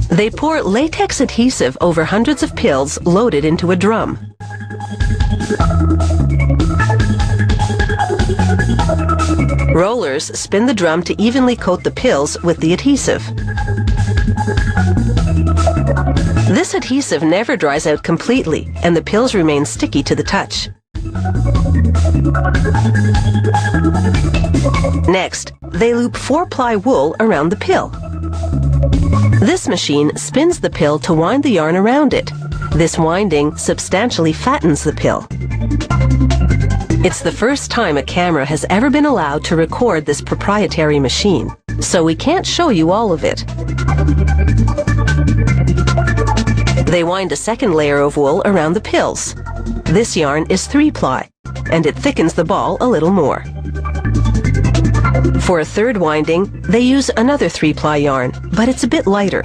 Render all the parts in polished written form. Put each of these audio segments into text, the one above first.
They pour latex adhesive over hundreds of pills loaded into a drum. Rollers spin the drum to evenly coat the pills with the adhesive. This adhesive never dries out completely, and the pills remain sticky to the touch. Next, they loop 4-ply wool around the pill. This machine spins the pill to wind the yarn around it. This winding substantially fattens the pill. It's the first time a camera has ever been allowed to record this proprietary machine, so we can't show you all of it. They wind a second layer of wool around the pills. This yarn is 3-ply, and it thickens the ball a little more. For a third winding, they use another 3-ply yarn, but it's a bit lighter.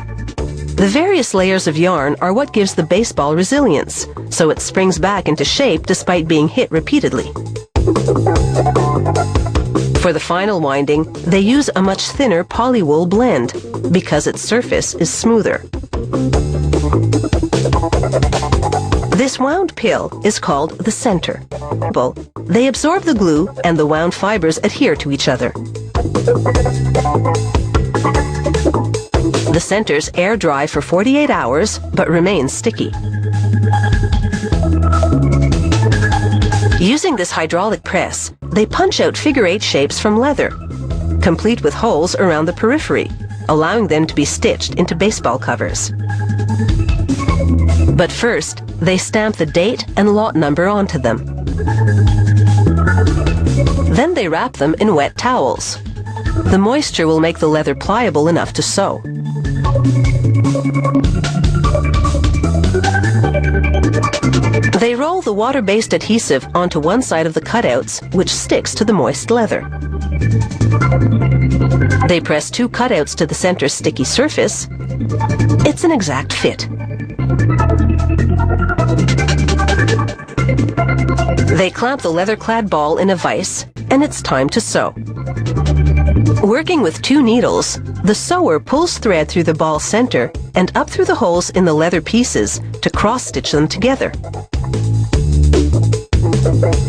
The various layers of yarn are what gives the baseball resilience, so it springs back into shape despite being hit repeatedly. For the final winding, they use a much thinner polywool blend, because its surface is smoother. This wound pill is called the center. They absorb the glue, and the wound fibers adhere to each other. The centers air dry for 48 hours, but remain sticky. Using this hydraulic press, they punch out figure-8 shapes from leather, complete with holes around the periphery, allowing them to be stitched into baseball covers. But first, they stamp the date and lot number onto them. Then they wrap them in wet towels. The moisture will make the leather pliable enough to sew. They roll the water-based adhesive onto one side of the cutouts, which sticks to the moist leather. They press 2 cutouts to the center sticky surface. It's an exact fit. They clamp the leather-clad ball in a vise, and it's time to sew. Working with 2 needles, the sewer pulls thread through the ball center and up through the holes in the leather pieces to cross-stitch them together.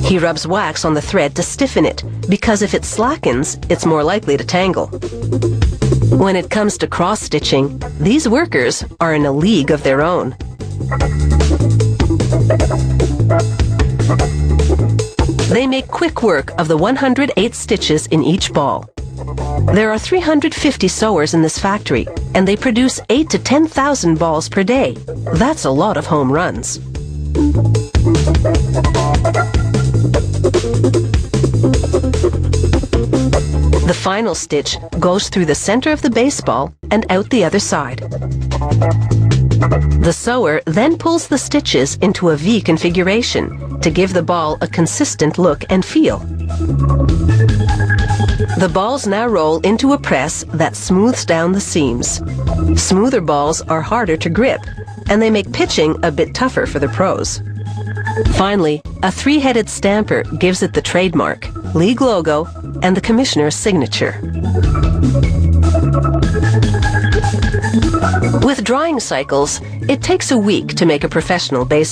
He rubs wax on the thread to stiffen it, because if it slackens, it's more likely to tangle. When it comes to cross-stitching, these workers are in a league of their own. They make quick work of the 108 stitches in each ball. There are 350 sewers in this factory, and they produce 8,000 to 10,000 balls per day. That's a lot of home runs. The final stitch goes through the center of the baseball and out the other side. The sewer then pulls the stitches into a V configuration to give the ball a consistent look and feel. The balls now roll into a press that smooths down the seams. Smoother balls are harder to grip, and they make pitching a bit tougher for the pros. Finally, a 3-headed stamper gives it the trademark, league logo, and the commissioner's signature. With drying cycles, it takes a week to make a professional baseball.